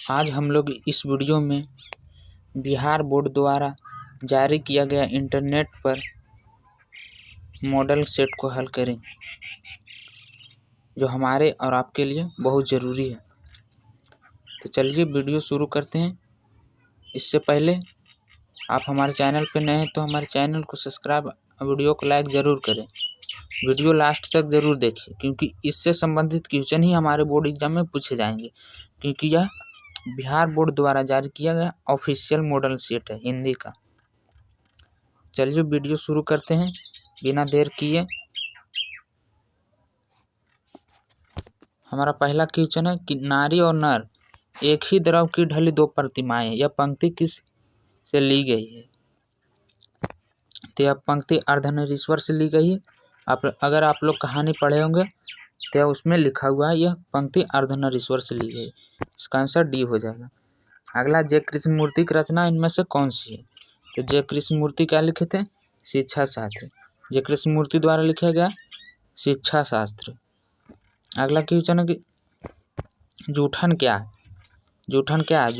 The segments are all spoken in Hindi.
आज हम लोग इस वीडियो में बिहार बोर्ड द्वारा जारी किया गया इंटरनेट पर मॉडल सेट को हल करेंगे, जो हमारे और आपके लिए बहुत ज़रूरी है। तो चलिए वीडियो शुरू करते हैं। इससे पहले आप हमारे चैनल पर नए हैं तो हमारे चैनल को सब्सक्राइब, वीडियो को लाइक ज़रूर करें। वीडियो लास्ट तक ज़रूर देखिए, क्योंकि इससे संबंधित क्वेश्चन ही हमारे बोर्ड एग्जाम में पूछे जाएंगे, क्योंकि यह बिहार बोर्ड द्वारा जारी किया गया ऑफिशियल मॉडल सेट है हिंदी का। चलिए वीडियो शुरू करते हैं बिना देर किए। हमारा पहला क्वेश्चन है कि नारी और नर एक ही द्रव की ढली दो प्रतिमाएं, यह पंक्ति किस से ली गई है? तो यह पंक्ति अर्धनारीश्वर से ली गई है। अगर आप लोग कहानी पढ़े होंगे तो उसमें लिखा हुआ है यह पंक्ति अर्धनारीश्वर से ली गई। इसका आंसर डी हो जाएगा। अगला, जय कृष्ण मूर्ति की रचना इनमें से कौन सी है? तो जय कृष्ण मूर्ति क्या लिखे थे? शिक्षा शास्त्र। जय कृष्ण मूर्ति द्वारा लिखा गया शिक्षा शास्त्र। अगला क्वेश्चन है कि जूठन क्या है? जूठन क्या है?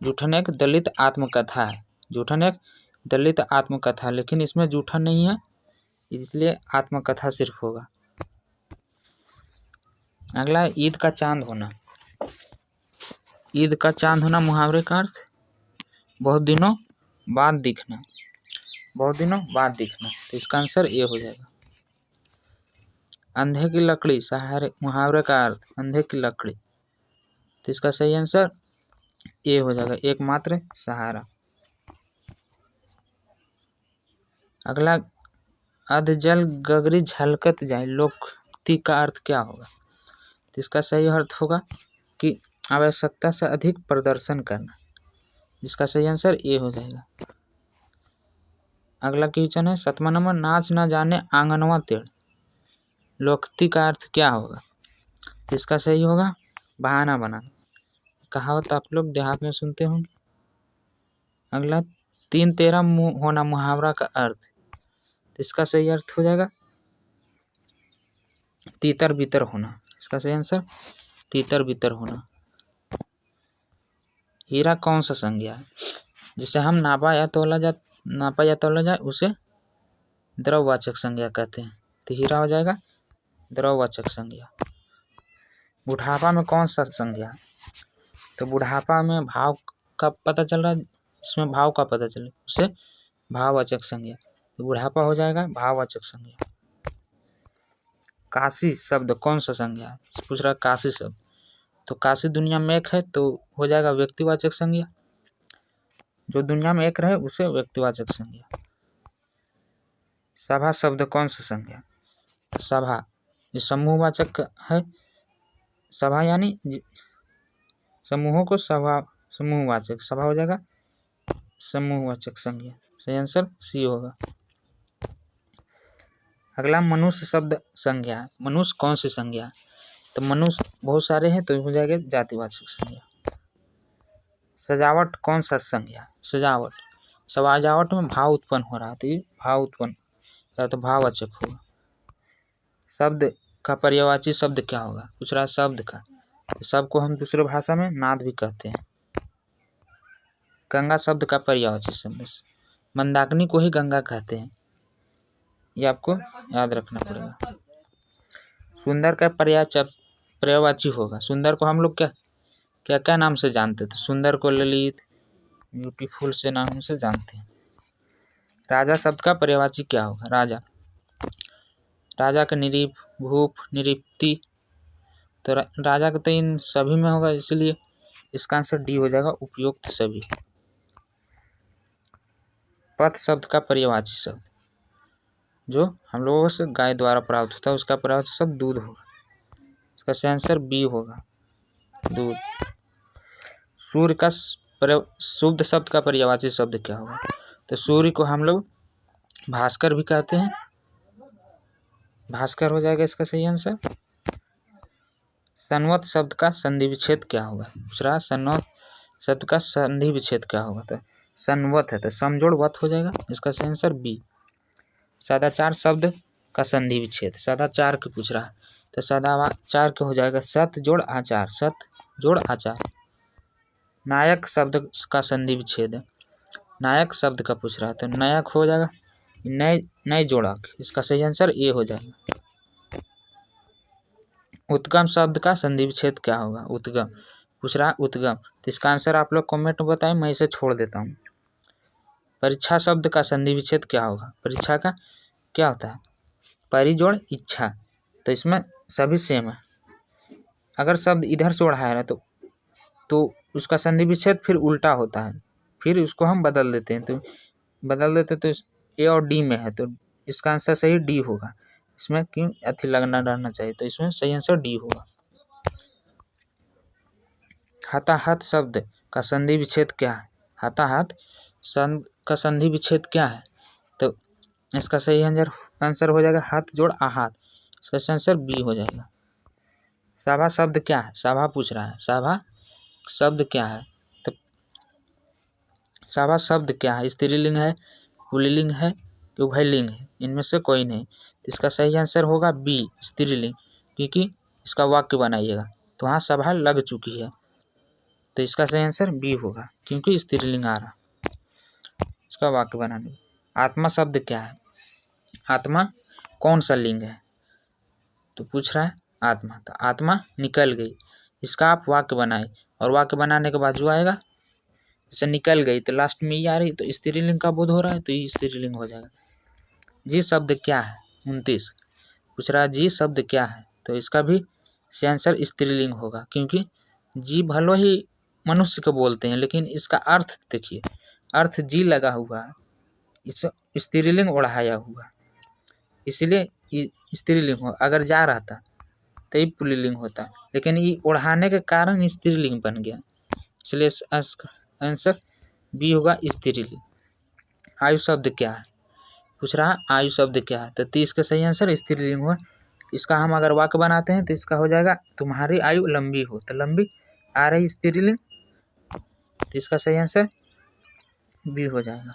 जूठन एक दलित आत्मकथा है। जूठन एक दलित आत्मकथा, लेकिन इसमें जूठन नहीं है, इसलिए आत्मकथा सिर्फ होगा। अगला, ईद का चांद होना। ईद का चांद होना मुहावरे का अर्थ बहुत दिनों बाद दिखना। बहुत दिनों बाद दिखना, तो इसका आंसर ए हो जाएगा। अंधे की लकड़ी सहारे, मुहावरे का अर्थ अंधे की लकड़ी, तो इसका सही आंसर ए हो जाएगा, एकमात्र सहारा। अगला, अधजल गगरी झलकत जाए लोकोक्ति का अर्थ क्या होगा? तो इसका सही अर्थ होगा कि आवश्यकता से अधिक प्रदर्शन करना, जिसका सही आंसर ए हो जाएगा। अगला क्वेश्चन है 7वां नंबर, नाच न जाने आंगनवा टेढ़ लोकोक्ति का अर्थ क्या होगा? तो इसका सही होगा बहाना बनाना। कहावत आप लोग देहात में सुनते होंगे। अगला, 3 तेरा मुँह होना मुहावरा का अर्थ, तो इसका सही अर्थ हो जाएगा तीतर बितर होना। इसका सही आंसर तीतर बितर होना। हीरा कौन सा संज्ञा है? जिसे हम नापा या तोला जाए उसे द्रव्यवाचक संज्ञा कहते हैं, तो हीरा हो जाएगा द्रव्यवाचक संज्ञा। बुढ़ापा में कौन सा संज्ञा है? तो बुढ़ापा में भाव का पता चल रहा है, इसमें भाव का पता चले उसे भाववाचक संज्ञा, तो बुढ़ापा हो जाएगा भाववाचक संज्ञा। काशी शब्द कौन सा संज्ञा है? पूछ रहा काशी शब्द, तो काशी दुनिया में एक है तो हो जाएगा व्यक्तिवाचक संज्ञा। जो दुनिया में एक रहे उसे व्यक्तिवाचक संज्ञा। सभा शब्द कौन सा संज्ञा? सभा ये समूहवाचक है। सभा यानी समूहों को सभा, समूहवाचक, सभा हो जाएगा समूहवाचक संज्ञा। सही आंसर सी होगा। अगला, मनुष्य शब्द संज्ञा। मनुष्य कौन सी संज्ञा है? तो मनुष्य बहुत सारे हैं तो हो जाएगा जातिवाचक संज्ञा। सजावट कौन सा संज्ञा? सजावट, सजावट में भाव उत्पन्न हो रहा है तो ये भाव उत्पन्न तो भाववाचक होगा। शब्द का पर्यायवाची शब्द क्या होगा? पूछ रहा है शब्द का, तो शब्द को हम दूसरे भाषा में नाद भी कहते हैं। गंगा शब्द का पर्यायवाची शब्द, मंदाकिनी को ही गंगा कहते हैं, ये आपको याद रखना पड़ेगा। सुंदर का पर्यायवाची होगा। सुंदर को हम लोग क्या क्या नाम से जानते थे? सुंदर को ललित, ब्यूटीफुल से नाम से जानते हैं। राजा शब्द का पर्यायवाची क्या होगा? राजा, राजा का निरीप, भूप, निरीप्ति, तो राजा का तो इन सभी में होगा, इसलिए इसका आंसर डी हो जाएगा उपयुक्त सभी। पथ शब्द का पर्यायवाची शब्द, जो हम लोगों से गाय द्वारा प्राप्त होता है उसका पर्यायवाची शब्द दूध होगा, इसका सही आंसर बी होगा दूध। सूर्य का शुद्ध शब्द का पर्यायवाची शब्द क्या होगा? तो सूर्य को हम लोग भास्कर भी कहते हैं, भास्कर हो जाएगा इसका सही आंसर। संवत शब्द का संधि विच्छेद क्या होगा? दूसरा संवत शब्द का संधि विच्छेद क्या होगा? तो संवत है तो समजोड़ वत हो जाएगा, इसका सही आंसर बी। सदाचार शब्द का संधि विच्छेद, सदाचार के पूछ रहा है तो सदाचार के हो जाएगा सत जोड़ आचार, सत जोड़ आचार। नायक शब्द का संधि विच्छेद है, नायक शब्द का पूछ रहा है तो नायक हो जाएगा नए नए जोड़क, इसका सही आंसर ए हो जाएगा। उद्गम शब्द का संधि विच्छेद क्या होगा, उद्गम पूछ रहा है उद्गम, तो इसका आंसर आप लोग कमेंट में बताएं, मैं इसे छोड़ देता हूँ। परीक्षा शब्द का संधि विच्छेद क्या होगा, परीक्षा का क्या होता है, परि जोड़ इच्छा, तो इसमें सभी सेम है। अगर शब्द इधर से उड़ाया है तो उसका संधि विच्छेद फिर उल्टा होता है, फिर उसको हम बदल देते हैं, तो ए और डी में है, तो इसका आंसर सही डी होगा। इसमें क्यों अथी लगना रहना चाहिए, तो इसमें सही आंसर डी होगा। हताहत शब्द का संधि विच्छेद क्या है, हताहत शब्द का संधि विच्छेद क्या है, तो इसका सही आंसर हो जाएगा हाथ जोड़ आहत, इसका सही आंसर बी हो जाएगा। सभा शब्द क्या है, सभा पूछ रहा है, सभा शब्द क्या है, तो सभा शब्द क्या है, स्त्रीलिंग है, पुल्लिंग है, उभयलिंग है, इनमें से कोई नहीं, तो इसका सही आंसर होगा बी स्त्रीलिंग, क्योंकि इसका वाक्य बनाइएगा तो वहाँ सभा लग चुकी है, तो इसका सही आंसर बी होगा, क्योंकि स्त्रीलिंग आ रहा इसका वाक्य बनाने। आत्मा शब्द क्या है, आत्मा कौन सा लिंग है, तो पूछ रहा है आत्मा, तो आत्मा निकल गई, इसका आप वाक्य बनाए, और वाक्य बनाने के बाद जो आएगा जैसे निकल गई तो लास्ट में ये आ रही, तो स्त्रीलिंग का बोध हो रहा है, तो ये स्त्रीलिंग हो जाएगा। जी शब्द क्या है 29 पूछ रहा है, जी शब्द क्या है, तो इसका भी सही आंसर स्त्रीलिंग होगा, क्योंकि जी भलो ही मनुष्य को बोलते हैं, लेकिन इसका अर्थ देखिए, अर्थ जी लगा हुआ है, इस स्त्रीलिंग उड़ाया हुआ, इसलिए स्त्रीलिंग हो। अगर जा रहता तो ये पुल्लिंग होता, लेकिन ये उड़ाने के कारण स्त्रीलिंग बन गया, इसलिए आंसर बी होगा स्त्रीलिंग। आयु शब्द क्या है, पूछ रहा है आयु शब्द क्या है, तो 30 का सही आंसर स्त्रीलिंग हुआ। इसका हम अगर वाक्य बनाते हैं तो इसका हो जाएगा तुम्हारी आयु लंबी हो, तो लंबी आ रही स्त्रीलिंग, तो इसका सही आंसर बी हो जाएगा।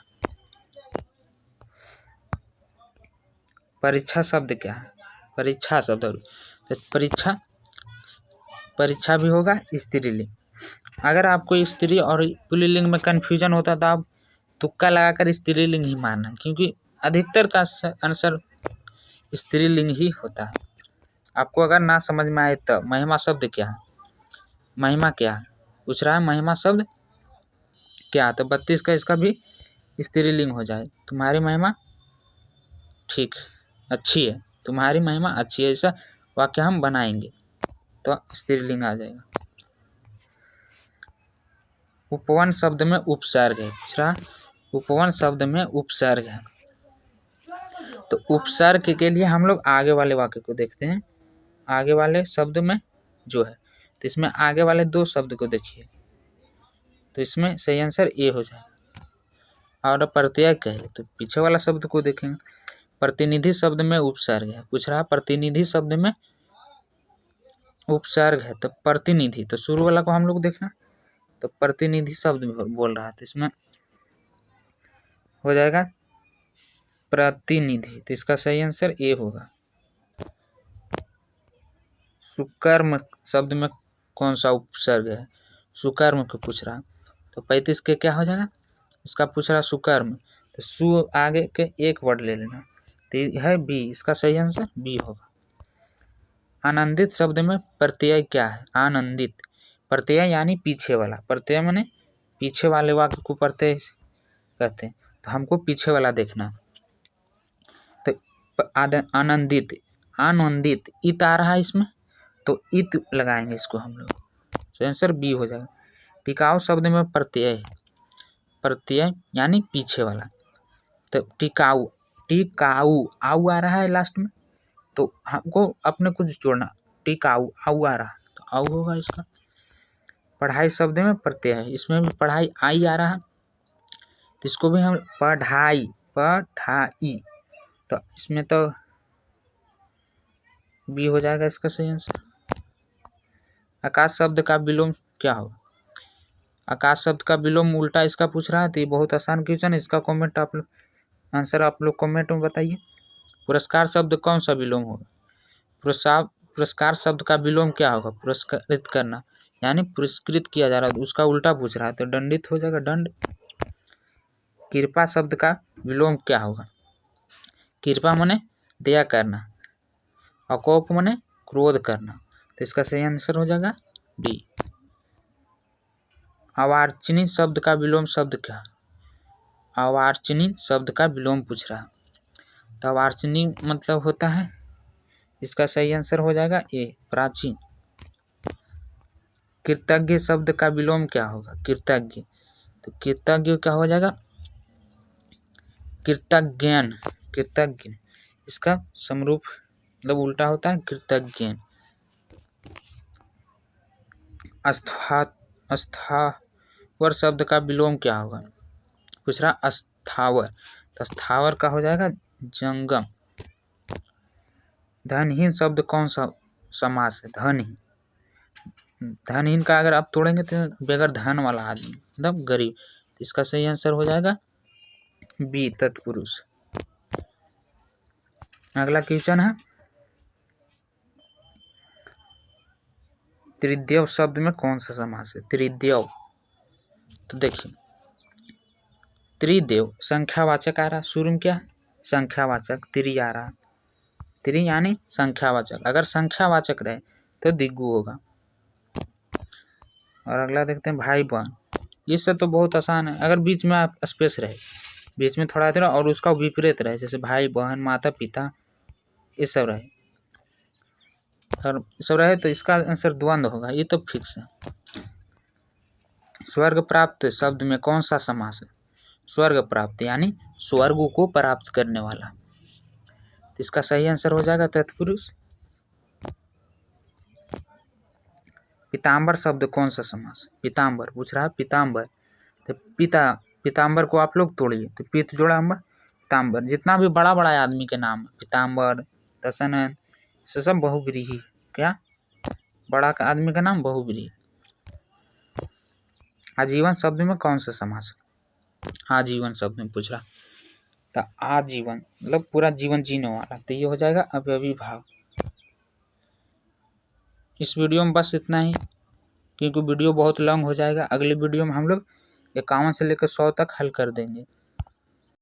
परीक्षा शब्द क्या है, परीक्षा शब्द, तो परीक्षा भी होगा स्त्रीलिंग। अगर आपको स्त्री और पुल्लिंग में कन्फ्यूजन होता तो आप तुक्का लगाकर स्त्रीलिंग ही मानना, क्योंकि अधिकतर का आंसर स्त्रीलिंग ही होता है। आपको अगर ना समझ में आए तो महिमा शब्द क्या है, महिमा क्या है, पूछ रहा है महिमा शब्द क्या, तो 32 का इसका भी स्त्रीलिंग हो जाए, तुम्हारी महिमा ठीक अच्छी है, तुम्हारी महिमा अच्छी है, ऐसा वाक्य हम बनाएंगे तो स्त्रीलिंग आ जाएगा। उपवन शब्द में उपसर्ग है, दूसरा उपवन शब्द में उपसर्ग है, तो उपसर्ग के लिए हम लोग आगे वाले वाक्य को देखते हैं, आगे वाले शब्द में जो है, तो इसमें आगे वाले 2 शब्द को देखिए, तो इसमें सही आंसर ए हो जाएगा। और प्रत्यय कहे तो पीछे वाला शब्द को देखेंगे, प्रतिनिधि शब्द में उपसर्ग है, पूछ रहा प्रतिनिधि शब्द में उपसर्ग है, तो प्रतिनिधि, तो शुरू वाला को हम लोग देखना, तो प्रतिनिधि शब्द बोल रहा है, तो इसमें हो जाएगा प्रतिनिधि, तो इसका सही आंसर ए होगा। सुकर्म शब्द में कौन सा उपसर्ग है, सुकर्म को पूछ रहा, तो 35 के क्या हो जाएगा, इसका पूछ रहा सुकर्म, तो सु आगे के एक वर्ड ले लेना, तो है बी, इसका सही आंसर बी होगा। आनंदित शब्द में प्रत्यय क्या है, आनंदित प्रत्यय यानी पीछे वाला, प्रत्यय माने पीछे वाले वाक्य को प्रत्यय कहते हैं, तो हमको पीछे वाला देखना, तो आनंदित, आनंदित इत आ रहा है इसमें, तो इत लगाएंगे इसको हम लोग, तो आंसर बी हो जाएगा। टिकाऊ शब्द में प्रत्यय है, प्रत्यय यानी पीछे वाला, तो टिकाऊ, टिकाऊ आऊ आ रहा है लास्ट में, तो हमको अपने कुछ जोड़ना, टिकाऊ आऊ आ रहा है, तो आऊ होगा इसका। पढ़ाई शब्द में प्रत्यय है, इसमें भी पढ़ाई आई आ रहा है, तो इसको भी हम पढ़ाई, पढ़ाई, तो इसमें तो बी हो जाएगा इसका सही आंसर। आकाश शब्द का विलोम क्या होगा, आकाश शब्द का विलोम उल्टा इसका पूछ रहा है, तो ये बहुत आसान क्वेश्चन है, इसका कमेंट आप लोग आंसर आप लोग कमेंट में बताइए। पुरस्कार शब्द कौन सा विलोम होगा, पुरस्कार शब्द का विलोम क्या होगा, पुरस्कृत करना, यानी पुरस्कृत किया जा रहा है, उसका उल्टा पूछ रहा है तो दंडित हो जाएगा दंड। कृपा शब्द का विलोम क्या होगा? कृपा माने दया करना, अकोप माने क्रोध करना, तो इसका सही आंसर हो जाएगा डी। अवार्चनी शब्द का विलोम शब्द क्या? अवार्चनी शब्द का विलोम पूछ रहा है, तो अवार्चनी मतलब होता है, इसका सही आंसर हो जाएगा ए प्राचीन। कृतज्ञ शब्द का विलोम क्या होगा? कृतज्ञ, तो कृतज्ञ क्या हो जाएगा? कृतज्ञन, कृतज्ञ, इसका समरूप मतलब उल्टा होता है कृतज्ञ। स्थावर शब्द का विलोम क्या होगा? पूछ रहा स्थावर, तो स्थावर का हो जाएगा जंगम। धनहीन शब्द कौन सा समास है? धनहीन, धनहीन का अगर आप तोड़ेंगे तो बगैर धन वाला आदमी मतलब गरीब, इसका सही आंसर हो जाएगा बी तत्पुरुष। अगला क्वेश्चन है, त्रिदेव शब्द में कौन सा समास है? त्रिदेव, तो देखिए त्रिदेव संख्यावाचक आ रहा, शुरू में क्या संख्यावाचक त्रि आ रहा, त्रि यानी संख्यावाचक, अगर संख्यावाचक रहे तो दिग्गु होगा। और अगला देखते हैं भाई बहन, इससे तो बहुत आसान है, अगर बीच में आप स्पेस रहे, बीच में थोड़ा थोड़ा और उसका विपरीत रहे, जैसे भाई बहन माता पिता ये सब रहे, और सब रहे तो इसका आंसर द्वंद्व होगा, ये तो फिक्स है। स्वर्ग प्राप्त शब्द में कौन सा समास है? स्वर्ग प्राप्त यानी स्वर्ग को प्राप्त करने वाला, तो इसका सही आंसर हो जाएगा तत्पुरुष। पीताम्बर शब्द कौन सा समास? पीताम्बर पूछ रहा है, पीताम्बर, तो पीताम्बर को आप लोग तोड़िए, तो पीत जोड़ा अम्बर पीताम्बर, जितना भी बड़ा बड़ा आदमी के नाम पीताम्बर दशनयन से सब बहुव्रीहि, क्या बड़ा का आदमी का नाम बहुव्रीहि। आजीवन शब्द में कौन सा समास? आजीवन शब्द में पूछ रहा, तो आजीवन मतलब पूरा जीवन जीने वाला, तो ये हो जाएगा अवयवी भाव। इस वीडियो में बस इतना ही, क्योंकि वीडियो बहुत लॉन्ग हो जाएगा। अगले वीडियो में हम लोग 51 से लेकर 100 तक हल कर देंगे।